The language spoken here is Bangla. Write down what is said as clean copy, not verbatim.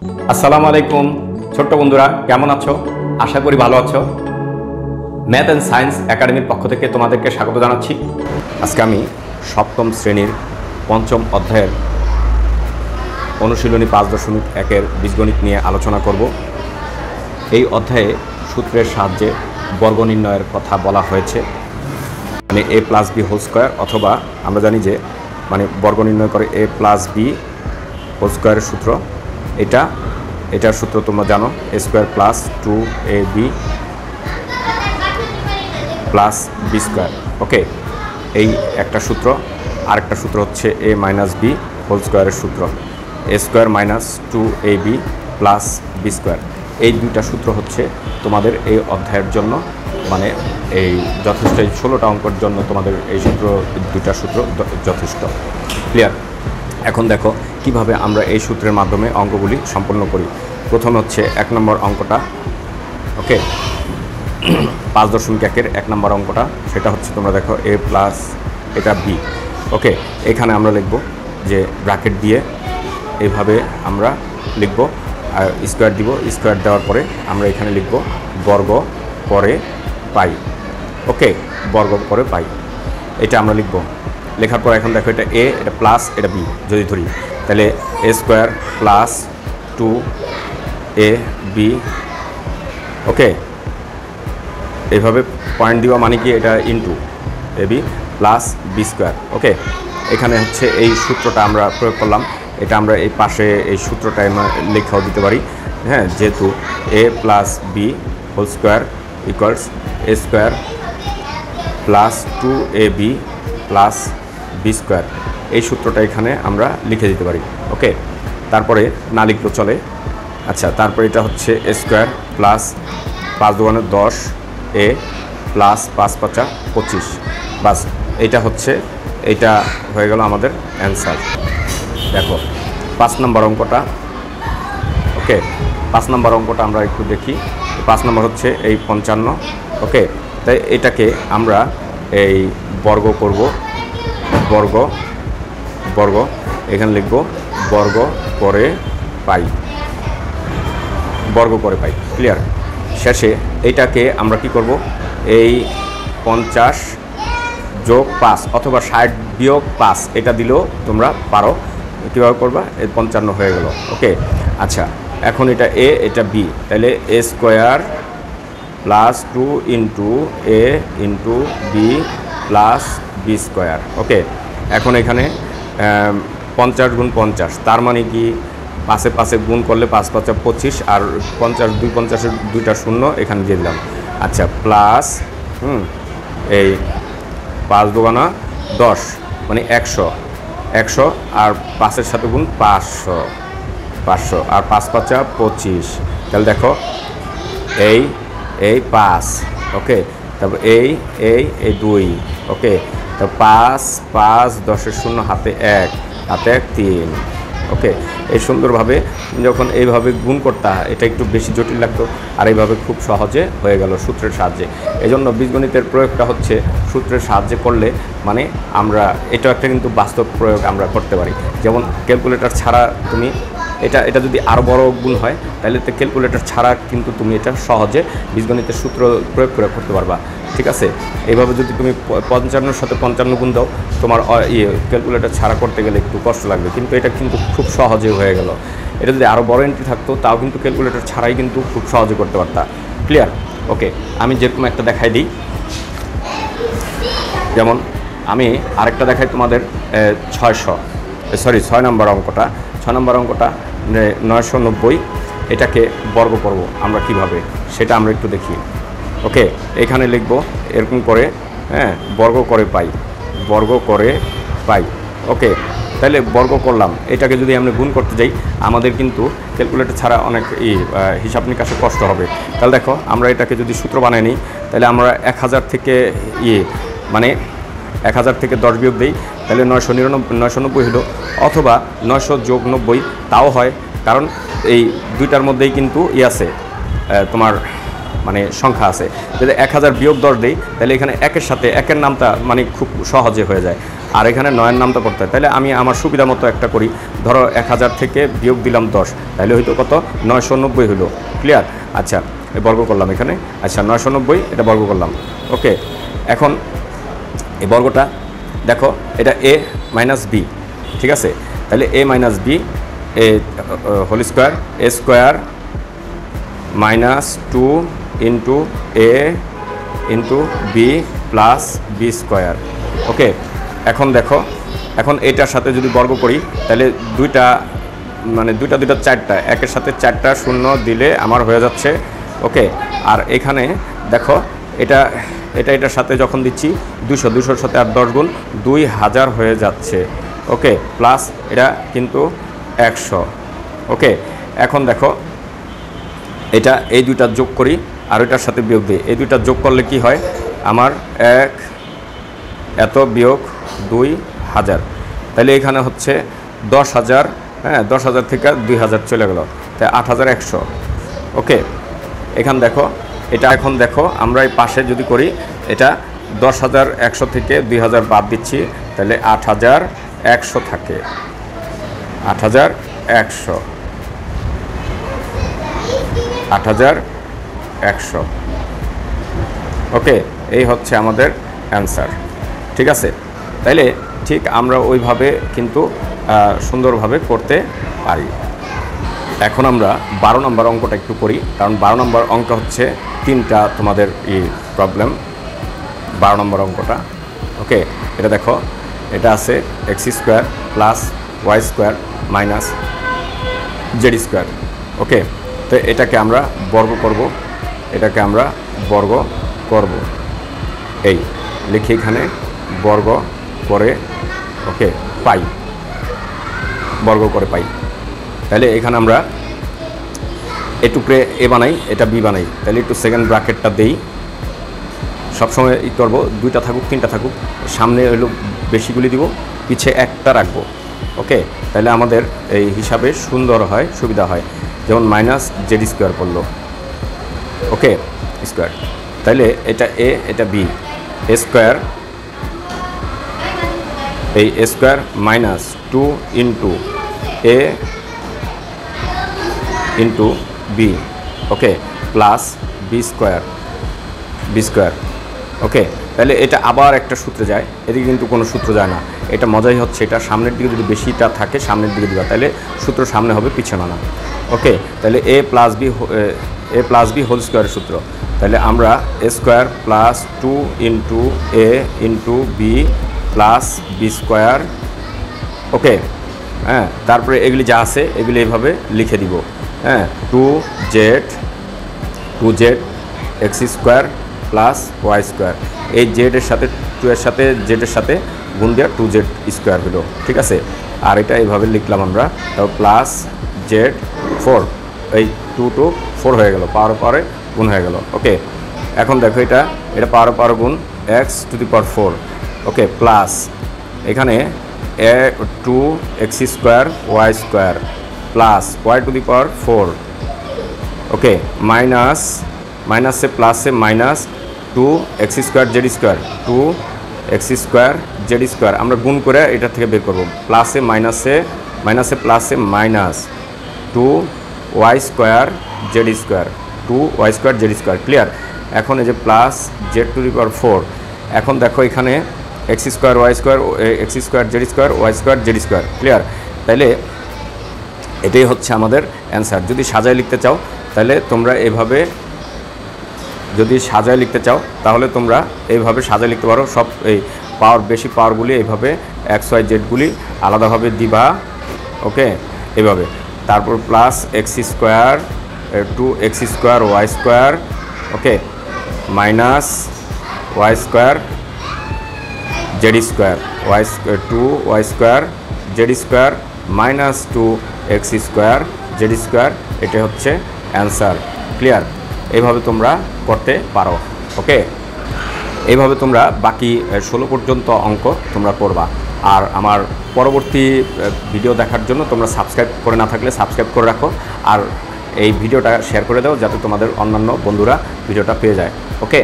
আসসালামু আলাইকুম ছোট্ট বন্ধুরা, কেমন আছো? আশা করি ভালো আছো। ম্যাথ অ্যান্ড সায়েন্স একাডেমির পক্ষ থেকে তোমাদেরকে স্বাগত জানাচ্ছি। আজকে আমি সপ্তম শ্রেণীর পঞ্চম অধ্যায়ের অনুশীলনী 5.1-এর বীজগণিত নিয়ে আলোচনা করব। এই অধ্যায়ে সূত্রের সাহায্যে বর্গ নির্ণয়ের কথা বলা হয়েছে, মানে a + b² অথবা আমরা জানি যে মানে বর্গ নির্ণয় করে a + b² সূত্র। এটার সূত্র তোমরা জানো, a² + 2ab + b²। ওকে, এই একটা সূত্র। আরেকটা সূত্র হচ্ছে a - b² সূত্র, a² - 2ab + b²। এই দুইটা সূত্র হচ্ছে তোমাদের এই অধ্যায়ের জন্য, মানে এই যথেষ্ট। এই 16টা অঙ্কের জন্য তোমাদের এই দুইটা সূত্র যথেষ্ট। ক্লিয়ার? এখন দেখো কিভাবে আমরা এই সূত্রের মাধ্যমে অঙ্কগুলি সম্পন্ন করি। প্রথম হচ্ছে 1 নম্বর অঙ্কটা। ওকে, 5.1-এর 1 নম্বর অঙ্কটা, সেটা হচ্ছে তোমরা দেখো a প্লাস এটা b। ওকে, এখানে আমরা লিখব যে ব্র্যাকেট দিয়ে এইভাবে আমরা লিখব, আর স্কোয়ার দিব। স্কোয়ার দেওয়ার পরে আমরা এখানে লিখব বর্গ করে পাই। ওকে, বর্গ করে পাই, এটা আমরা লিখব। লেখার পর এখন দেখো এটা a, এটা প্লাস, এটা b যদি ধরি, তাহলে a² + 2ab। ওকে, এইভাবে পয়েন্ট দিবা, মানে কি এটা ইন্টু ab + b²। ওকে, এখানে হচ্ছে এই সূত্রটা আমরা প্রয়োগ করলাম। এটা আমরা এই পাশে এই সূত্রটা লেখাও দিতে পারি, হ্যাঁ, যেহেতু a + b² = a² + 2ab + b²। এই সূত্রটা এখানে আমরা লিখে দিতে পারি। ওকে, তারপরে না লিখলেও চলে। আচ্ছা, তারপরে এটা হচ্ছে a² + 5 × 10 a + 5 × 5 = 25। বাস, এইটা হচ্ছে, এইটা হয়ে গেল আমাদের অ্যান্সার। দেখো 5 নম্বর অঙ্কটা। ওকে, 5 নম্বর অঙ্কটা আমরা একটু দেখি। 5 নম্বর হচ্ছে এই 55। ওকে, তাই এটাকে আমরা এই বর্গ করব, বর্গ এখানে লিখব বর্গ করে পাই, বর্গ করে পাই। ক্লিয়ার? শেষে এইটাকে আমরা কি করব, এই 50 + 5 অথবা 60 - 5 এটা দিলেও তোমরা পারো। কীভাবে করবা, এই 55 হয়ে গেল। ওকে, আচ্ছা, এখন এটা a, এটা b, তাহলে a² + 2 × a × b + b²। ওকে, এখন এখানে 50 × 50, তার মানে কি 5-এ 5-এ গুণ করলে 5 × 5 = 25, আর 50 2 50-এর দুইটা শূন্য এখানে দিয়ে দিলাম। আচ্ছা, প্লাস এই 5 × 2 = 10, মানে 100 আর 5-এর সাথে গুণ 500 আর 5 × 5 = 25। তাহলে দেখো এই 5। ওকে, তারপর এই 2। ওকে, তো 5 5 10-এর শূন্য, হাতে 1 3। ওকে, এই সুন্দরভাবে যখন এইভাবে গুণ করতে হয়, এটা একটু বেশি জটিল লাগতো, আর এইভাবে খুব সহজে হয়ে গেল সূত্রের সাহায্যে। এজন্য বীজগণিতের প্রয়োগটা হচ্ছে সূত্রের সাহায্যে করলে, মানে আমরা এটা একটা কিন্তু বাস্তব প্রয়োগ আমরা করতে পারি। যেমন ক্যালকুলেটর ছাড়া তুমি এটা যদি আরও বড় গুণ হয়, তাহলে তো ক্যালকুলেটর ছাড়া কিন্তু তুমি এটা সহজে বীজগণিতের সূত্র প্রয়োগ করে করতে পারবা। ঠিক আছে? এইভাবে যদি তুমি 55-এর সাথে 55 গুণ দাও, তোমার ক্যালকুলেটর ছাড়া করতে গেলে একটু কষ্ট লাগবে, কিন্তু এটা কিন্তু খুব সহজে হয়ে গেল। এটা যদি আরও বড় এন্ট্রি থাকতো, তাও কিন্তু ক্যালকুলেটর ছাড়াই কিন্তু খুব সহজে করতে পারতা। ক্লিয়ার? ওকে, আমি যেরকম একটা দেখাই দিই, যেমন আমি আরেকটা দেখাই তোমাদের 6 নম্বর অঙ্কটা। 6 নম্বর অঙ্কটা 990, এটাকে বর্গ করব আমরা কিভাবে, সেটা আমরা একটু দেখি। ওকে, এখানে লিখব এরকম করে, হ্যাঁ, বর্গ করে পাই, বর্গ করে পাই। ওকে, তাহলে বর্গ করলাম। এটাকে যদি আমরা গুণ করতে যাই, আমাদের কিন্তু ক্যালকুলেটর ছাড়া অনেক হিসাব নিকাশে কষ্ট হবে। তাহলে দেখো আমরা এটাকে যদি সূত্র বানিয়ে নিই, তাহলে আমরা 1000 থেকে মানে 1000 থেকে 10 বিয়োগ দিই, তাহলে 990 হলো, অথবা 900 + 90 তাও হয়, কারণ এই দুইটার মধ্যেই কিন্তু আছে তোমার মানে সংখ্যা আছে। যদি 1000 - 10 দিই, তাহলে এখানে 1-এর সাথে 1-এর নামটা মানে খুব সহজে হয়ে যায়। আর এখানে 9-এর নামটা করতে হয়। তাহলে আমি আমার সুবিধা মতো একটা করি, ধরো 1000 থেকে বিয়োগ দিলাম 10, তাহলে হয়তো কত 990 হলো। ক্লিয়ার? আচ্ছা, বর্গ করলাম এখানে। আচ্ছা, 990 এটা বর্গ করলাম। ওকে, এখন এই বর্গটা দেখো, এটা a মাইনাস b, ঠিক আছে? তাহলে a মাইনাস b এ whole square, a square minus 2 into a into b plus b square. Okay, এখন দেখো, এখন এটার সাথে যদি বর্গ করি তাহলে দুইটা 4টা, একের সাথে 4টা শূন্য দিলে আমার হয়ে যাচ্ছে। ওকে, আর এখানে দেখো এটার সাথে যখন দিচ্ছি 200-200-র সাথে আর 10 গুণ 2000 হয়ে যাচ্ছে। ওকে, প্লাস এটা কিন্তু 100। ওকে, এখন দেখো এটা এই দুইটা যোগ করি আর ওইটার সাথে বিয়োগ দিই। এই দুইটা যোগ করলে কি হয়, আমার 1 এত বিয়োগ 2000, তাহলে এখানে হচ্ছে 10,000। হ্যাঁ, 10,000 থেকে 2000 চলে গেল, তাই 8100। ওকে, এখান দেখো এটা, এখন দেখো আমরা এই পাশে যদি করি, এটা 10,100 থেকে 2000 বাদ দিচ্ছি, তাহলে 8100 থাকে। 8100। ওকে, এই হচ্ছে আমাদের অ্যান্সার। ঠিক আছে? তাইলে ঠিক আমরা ওইভাবে কিন্তু সুন্দরভাবে করতে পারি। এখন আমরা 12 নম্বর অঙ্কটা একটু করি, কারণ 12 নম্বর অঙ্ক হচ্ছে 3টা তোমাদের প্রবলেম। 12 নম্বর অঙ্কটা, ওকে, এটা দেখো, এটা আছে x square plus y square minus z square. Okay, তো এটাকে আমরা বর্গ করব, এই লিখে এখানে বর্গ করে, ওকে, পাই, বর্গ করে পাই। তাহলে এখানে আমরা এটুকরে এ বানাই, এটা বি বানাই, তাহলে একটু সেকেন্ড ব্র্যাকেটটা দেই। সবসময় ই করবো, 2টা থাকুক 3টা থাকুক, সামনে হলো বেশিগুলি দিব, পিছে একটা রাখবো। ওকে, তাহলে আমাদের এই হিসাবে সুন্দর হয়, সুবিধা হয়। যেমন মাইনাস জেড স্কোয়ার করলো, ওকে, স্কোয়ার, তাহলে এটা এ, এটা বি, এ স্কোয়ার, এই এ square minus 2 into a into B, okay, plus b square, ওকে। তাহলে এটা আবার একটা সূত্রে যায়, এদিকে কিন্তু কোনো সূত্র যায় না। এটা মজাই হচ্ছে, এটা সামনের দিকে যদি বেশিটা থাকে সামনের দিকে দিবা, তাহলে সূত্র সামনে হবে, পিছনে না। ওকে, তাহলে এ প্লাস বি হোল স্কোয়ারের সূত্র, তাহলে আমরা a square plus 2 into a into b plus b square. Okay, হ্যাঁ, তারপরে এগুলি যা আছে এগুলি এইভাবে লিখে দিব। হ্যাঁ, 2z x square plus y square, এই জেডের সাথে 2 এর সাথে জেডের সাথে গুণ দেওয়া 2z স্কোয়ার হলো। ঠিক আছে, আর এটা এইভাবে লিখলাম আমরা, তারপর প্লাস জেড 4, এই 2 to 4 হয়ে গেল, পাওয়ারে গুণ হয়ে গেল। ওকে, এখন দেখো এটা পাওয়ারে গুণ x to the power 4। Okay, plus এখানে 2x square y square plus y to the power 4। Okay, মাইনাসে প্লাসে minus 2x square z square, 2x square z square, আমরা গুণ করে এটা থেকে বের করব। প্লাসে মাইনাসে প্লাসে minus 2y square z square, 2y square z square. Clear? এখন এই যে plus z to the power 4, এখন দেখো এখানে x square y square, x square z square, y square z square. Clear? তাইলে এটাই হচ্ছে আমাদের অ্যান্সার। যদি সাজায় লিখতে চাও তাহলে তোমরা এভাবে, তাহলে তোমরা এইভাবে সাজায় লিখতে পারো। সব এই বেশি পাওয়ারগুলি এইভাবে এক্স ওয়াই জেডগুলি আলাদাভাবে দিবা। ওকে, এইভাবে, তারপর plus x square 2x square y square, okay, minus y square z square, 2y square z square minus 2x square z square, এটা হচ্ছে অ্যান্সার। ক্লিয়ার? এইভাবে তোমরা করতে পারো। ওকে, এইভাবে তোমরা বাকি 16 পর্যন্ত অঙ্ক তোমরা করবা। আর আমার পরবর্তী ভিডিও দেখার জন্য তোমরা সাবস্ক্রাইব করে না থাকলে সাবস্ক্রাইব করে রাখো, আর এই ভিডিওটা শেয়ার করে দাও যাতে তোমাদের অন্যান্য বন্ধুরা ভিডিওটা পেয়ে যায়। ওকে।